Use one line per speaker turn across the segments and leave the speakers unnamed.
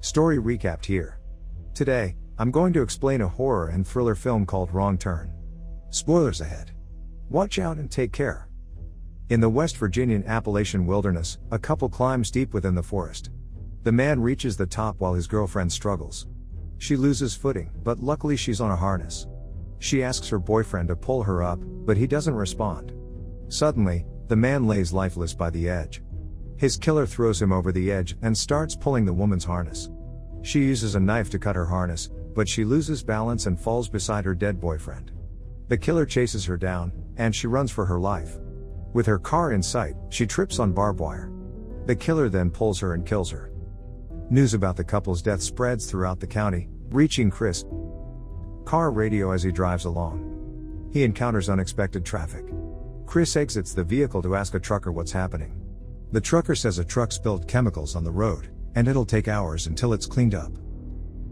Story recapped here. Today, I'm going to explain a horror and thriller film called Wrong Turn. Spoilers ahead. Watch out and take care. In the West Virginian Appalachian wilderness, a couple climbs deep within the forest. The man reaches the top while his girlfriend struggles. She loses footing, but luckily she's on a harness. She asks her boyfriend to pull her up, but he doesn't respond. Suddenly, the man lays lifeless by the edge. His killer throws him over the edge and starts pulling the woman's harness. She uses a knife to cut her harness, but she loses balance and falls beside her dead boyfriend. The killer chases her down, and she runs for her life. With her car in sight, she trips on barbed wire. The killer then pulls her and kills her. News about the couple's death spreads throughout the county, reaching Chris' car radio as he drives along. He encounters unexpected traffic. Chris exits the vehicle to ask a trucker what's happening. The trucker says a truck spilled chemicals on the road, and it'll take hours until it's cleaned up.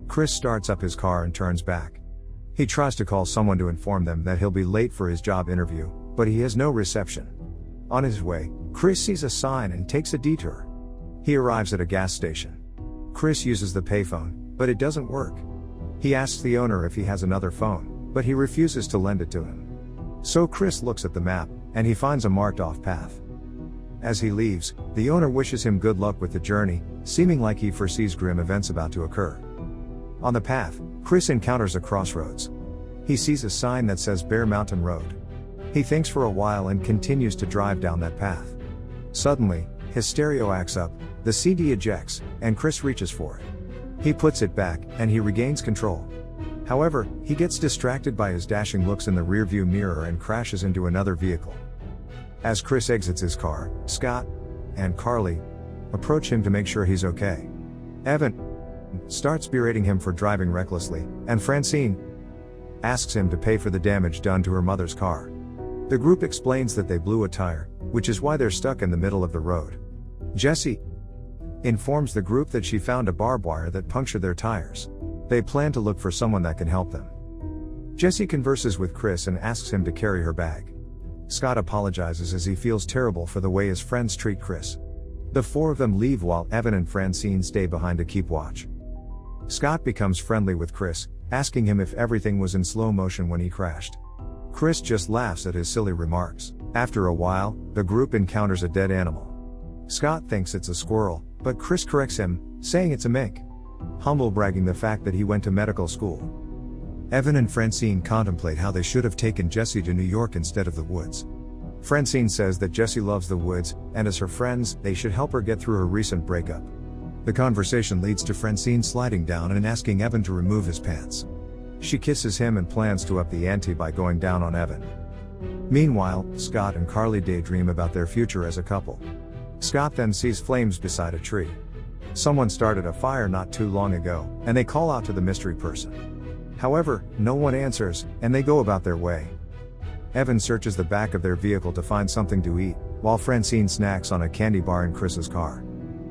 Chris starts up his car and turns back. He tries to call someone to inform them that he'll be late for his job interview, but he has no reception. On his way, Chris sees a sign and takes a detour. He arrives at a gas station. Chris uses the payphone, but it doesn't work. He asks the owner if he has another phone, but he refuses to lend it to him. So Chris looks at the map, and he finds a marked-off path. As he leaves, the owner wishes him good luck with the journey, seeming like he foresees grim events about to occur. On the path, Chris encounters a crossroads. He sees a sign that says Bear Mountain Road. He thinks for a while and continues to drive down that path. Suddenly, his stereo acts up, the CD ejects, and Chris reaches for it. He puts it back, and he regains control. However, he gets distracted by his dashing looks in the rearview mirror and crashes into another vehicle. As Chris exits his car, Scott and Carly approach him to make sure he's okay. Evan starts berating him for driving recklessly, and Francine asks him to pay for the damage done to her mother's car. The group explains that they blew a tire, which is why they're stuck in the middle of the road. Jessie informs the group that she found a barbed wire that punctured their tires. They plan to look for someone that can help them. Jessie converses with Chris and asks him to carry her bag. Scott apologizes as he feels terrible for the way his friends treat Chris. The four of them leave while Evan and Francine stay behind to keep watch. Scott becomes friendly with Chris, asking him if everything was in slow motion when he crashed. Chris just laughs at his silly remarks. After a while, the group encounters a dead animal. Scott thinks it's a squirrel, but Chris corrects him, saying it's a mink, humble bragging the fact that he went to medical school. Evan and Francine contemplate how they should have taken Jessie to New York instead of the woods. Francine says that Jessie loves the woods, and as her friends, they should help her get through her recent breakup. The conversation leads to Francine sliding down and asking Evan to remove his pants. She kisses him and plans to up the ante by going down on Evan. Meanwhile, Scott and Carly daydream about their future as a couple. Scott then sees flames beside a tree. Someone started a fire not too long ago, and they call out to the mystery person. However, no one answers, and they go about their way. Evan searches the back of their vehicle to find something to eat, while Francine snacks on a candy bar in Chris's car.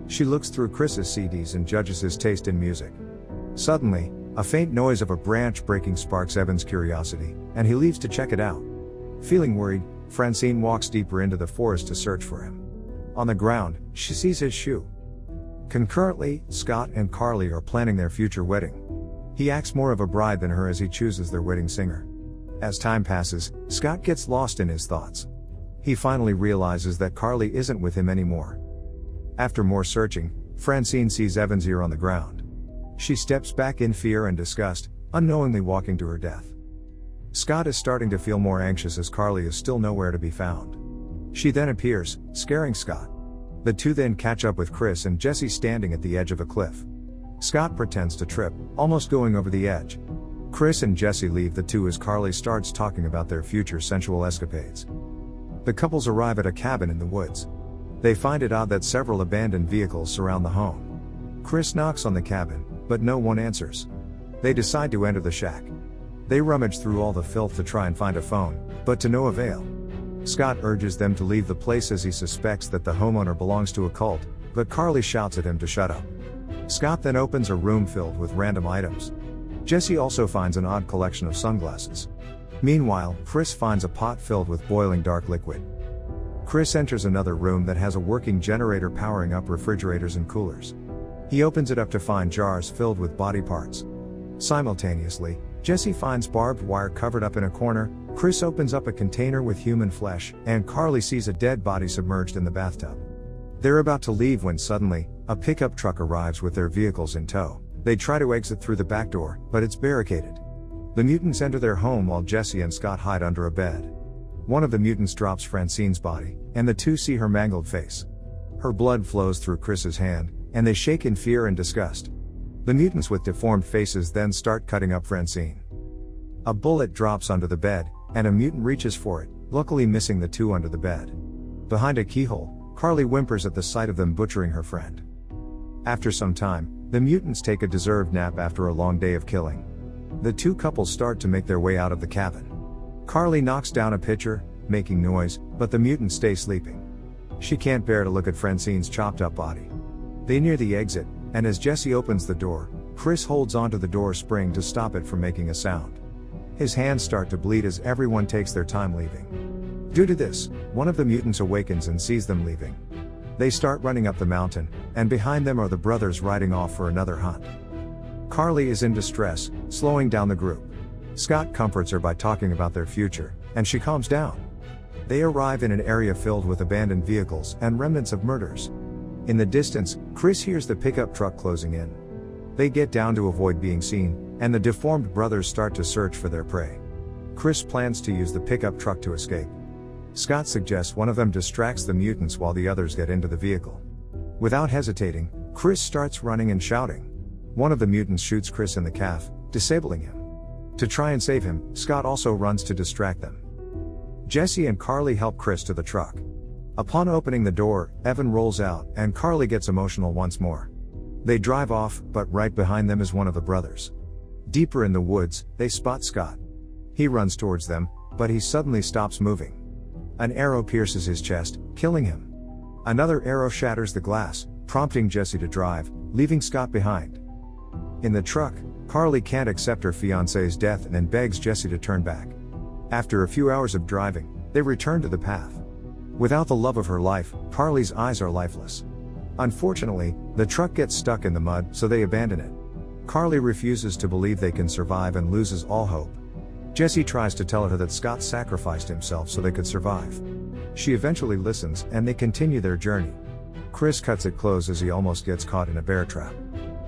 She looks through Chris's CDs and judges his taste in music. Suddenly, a faint noise of a branch breaking sparks Evan's curiosity, and he leaves to check it out. Feeling worried, Francine walks deeper into the forest to search for him. On the ground, she sees his shoe. Concurrently, Scott and Carly are planning their future wedding. He acts more of a bride than her as he chooses their wedding singer. As time passes, Scott gets lost in his thoughts. He finally realizes that Carly isn't with him anymore. After more searching, Francine sees Evan's ear on the ground. She steps back in fear and disgust, unknowingly walking to her death. Scott is starting to feel more anxious as Carly is still nowhere to be found. She then appears, scaring Scott. The two then catch up with Chris and Jessie standing at the edge of a cliff. Scott pretends to trip, almost going over the edge. Chris and Jessie leave the two as Carly starts talking about their future sensual escapades. The couples arrive at a cabin in the woods. They find it odd that several abandoned vehicles surround the home. Chris knocks on the cabin, but no one answers. They decide to enter the shack. They rummage through all the filth to try and find a phone, but to no avail. Scott urges them to leave the place as he suspects that the homeowner belongs to a cult, but Carly shouts at him to shut up. Scott then opens a room filled with random items. Jessie also finds an odd collection of sunglasses. Meanwhile, Chris finds a pot filled with boiling dark liquid. Chris enters another room that has a working generator powering up refrigerators and coolers. He opens it up to find jars filled with body parts. Simultaneously, Jessie finds barbed wire covered up in a corner, Chris opens up a container with human flesh, and Carly sees a dead body submerged in the bathtub. They're about to leave when suddenly, a pickup truck arrives with their vehicles in tow. They try to exit through the back door, but it's barricaded. The mutants enter their home while Jessie and Scott hide under a bed. One of the mutants drops Francine's body, and the two see her mangled face. Her blood flows through Chris's hand, and they shake in fear and disgust. The mutants with deformed faces then start cutting up Francine. A bullet drops under the bed, and a mutant reaches for it, luckily missing the two under the bed. Behind a keyhole, Carly whimpers at the sight of them butchering her friend. After some time, the mutants take a deserved nap after a long day of killing. The two couples start to make their way out of the cabin. Carly knocks down a pitcher, making noise, but the mutants stay sleeping. She can't bear to look at Francine's chopped up body. They near the exit, and as Jessie opens the door, Chris holds onto the door spring to stop it from making a sound. His hands start to bleed as everyone takes their time leaving. Due to this, one of the mutants awakens and sees them leaving. They start running up the mountain, and behind them are the brothers riding off for another hunt. Carly is in distress, slowing down the group. Scott comforts her by talking about their future, and she calms down. They arrive in an area filled with abandoned vehicles and remnants of murders. In the distance, Chris hears the pickup truck closing in. They get down to avoid being seen, and the deformed brothers start to search for their prey. Chris plans to use the pickup truck to escape. Scott suggests one of them distracts the mutants while the others get into the vehicle. Without hesitating, Chris starts running and shouting. One of the mutants shoots Chris in the calf, disabling him. To try and save him, Scott also runs to distract them. Jessie and Carly help Chris to the truck. Upon opening the door, Evan rolls out, and Carly gets emotional once more. They drive off, but right behind them is one of the brothers. Deeper in the woods, they spot Scott. He runs towards them, but he suddenly stops moving. An arrow pierces his chest, killing him. Another arrow shatters the glass, prompting Jessie to drive, leaving Scott behind. In the truck, Carly can't accept her fiancé's death and begs Jessie to turn back. After a few hours of driving, they return to the path. Without the love of her life, Carly's eyes are lifeless. Unfortunately, the truck gets stuck in the mud, so they abandon it. Carly refuses to believe they can survive and loses all hope. Jessie tries to tell her that Scott sacrificed himself so they could survive. She eventually listens, and they continue their journey. Chris cuts it close as he almost gets caught in a bear trap.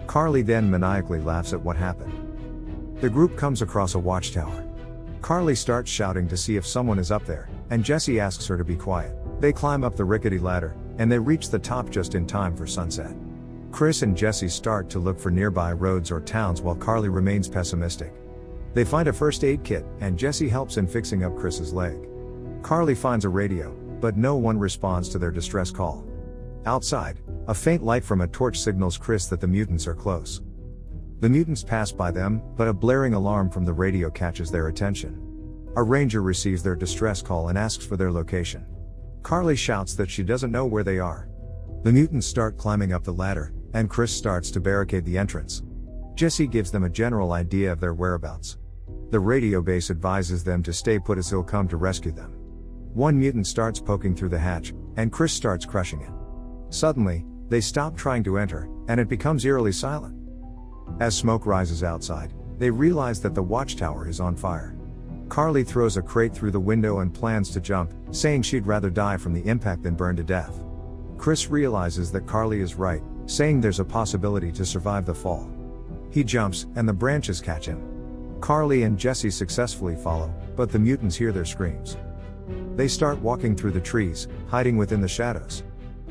Carly then maniacally laughs at what happened. The group comes across a watchtower. Carly starts shouting to see if someone is up there, and Jessie asks her to be quiet. They climb up the rickety ladder, and they reach the top just in time for sunset. Chris and Jessie start to look for nearby roads or towns while Carly remains pessimistic. They find a first aid kit, and Jessie helps in fixing up Chris's leg. Carly finds a radio, but no one responds to their distress call. Outside, a faint light from a torch signals Chris that the mutants are close. The mutants pass by them, but a blaring alarm from the radio catches their attention. A ranger receives their distress call and asks for their location. Carly shouts that she doesn't know where they are. The mutants start climbing up the ladder, and Chris starts to barricade the entrance. Jessie gives them a general idea of their whereabouts. The radio base advises them to stay put as he'll come to rescue them. One mutant starts poking through the hatch, and Chris starts crushing it. Suddenly, they stop trying to enter, and it becomes eerily silent. As smoke rises outside, they realize that the watchtower is on fire. Carly throws a crate through the window and plans to jump, saying she'd rather die from the impact than burn to death. Chris realizes that Carly is right, saying there's a possibility to survive the fall. He jumps, and the branches catch him. Carly and Jessie successfully follow, but the mutants hear their screams. They start walking through the trees, hiding within the shadows.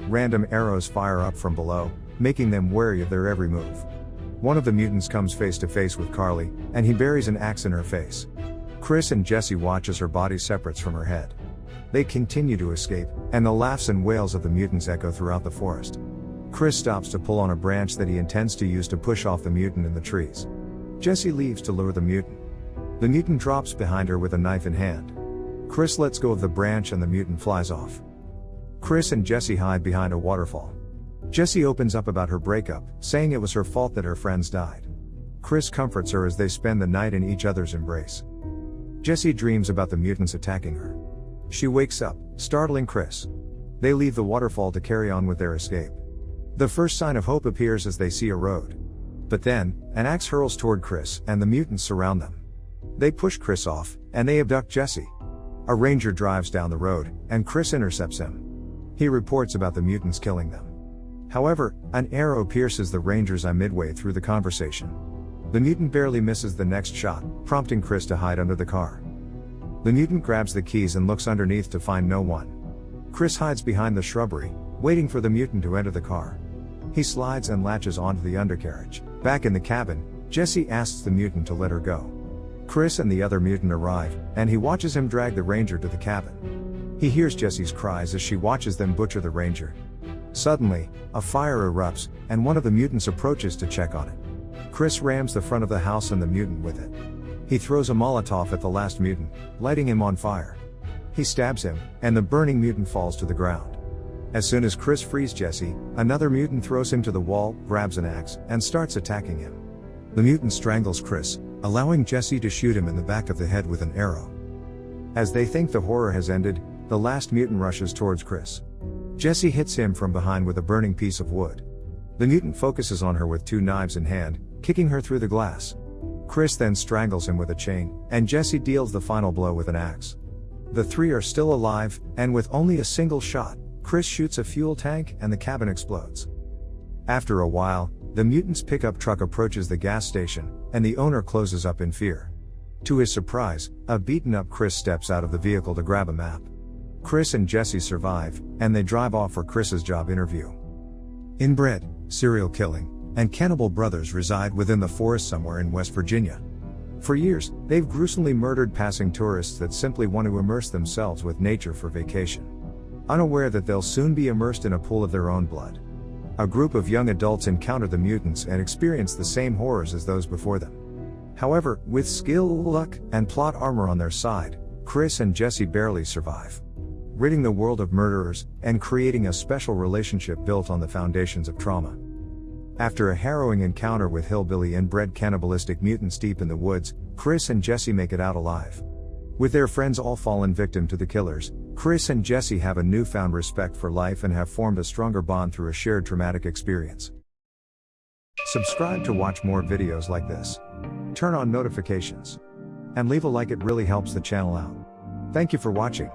Random arrows fire up from below, making them wary of their every move. One of the mutants comes face to face with Carly, and he buries an axe in her face. Chris and Jessie watch as her body separates from her head. They continue to escape, and the laughs and wails of the mutants echo throughout the forest. Chris stops to pull on a branch that he intends to use to push off the mutant in the trees. Jessie leaves to lure the mutant. The mutant drops behind her with a knife in hand. Chris lets go of the branch and the mutant flies off. Chris and Jessie hide behind a waterfall. Jessie opens up about her breakup, saying it was her fault that her friends died. Chris comforts her as they spend the night in each other's embrace. Jessie dreams about the mutants attacking her. She wakes up, startling Chris. They leave the waterfall to carry on with their escape. The first sign of hope appears as they see a road. But then, an axe hurls toward Chris, and the mutants surround them. They push Chris off, and they abduct Jessie. A ranger drives down the road, and Chris intercepts him. He reports about the mutants killing them. However, an arrow pierces the ranger's eye midway through the conversation. The mutant barely misses the next shot, prompting Chris to hide under the car. The mutant grabs the keys and looks underneath to find no one. Chris hides behind the shrubbery, waiting for the mutant to enter the car. He slides and latches onto the undercarriage. Back in the cabin, Jessie asks the mutant to let her go. Chris and the other mutant arrive, and he watches him drag the ranger to the cabin. He hears Jessie's cries as she watches them butcher the ranger. Suddenly, a fire erupts, and one of the mutants approaches to check on it. Chris rams the front of the house and the mutant with it. He throws a Molotov at the last mutant, lighting him on fire. He stabs him, and the burning mutant falls to the ground. As soon as Chris frees Jessie, another mutant throws him to the wall, grabs an axe, and starts attacking him. The mutant strangles Chris, allowing Jessie to shoot him in the back of the head with an arrow. As they think the horror has ended, the last mutant rushes towards Chris. Jessie hits him from behind with a burning piece of wood. The mutant focuses on her with two knives in hand, kicking her through the glass. Chris then strangles him with a chain, and Jessie deals the final blow with an axe. The three are still alive, and with only a single shot, Chris shoots a fuel tank and the cabin explodes. After a while, the mutant's pickup truck approaches the gas station, and the owner closes up in fear. To his surprise, a beaten-up Chris steps out of the vehicle to grab a map. Chris and Jessie survive, and they drive off for Chris's job interview. Inbred, serial killing, and cannibal brothers reside within the forest somewhere in West Virginia. For years, they've gruesomely murdered passing tourists that simply want to immerse themselves with nature for vacation. Unaware that they'll soon be immersed in a pool of their own blood. A group of young adults encounter the mutants and experience the same horrors as those before them. However, with skill, luck, and plot armor on their side, Chris and Jessie barely survive. Ridding the world of murderers, and creating a special relationship built on the foundations of trauma. After a harrowing encounter with hillbilly inbred cannibalistic mutants deep in the woods, Chris and Jessie make it out alive. With their friends all fallen victim to the killers, Chris and Jessie have a newfound respect for life and have formed a stronger bond through a shared traumatic experience. Subscribe to watch more videos like this. Turn on notifications. And leave a like, it really helps the channel out. Thank you for watching.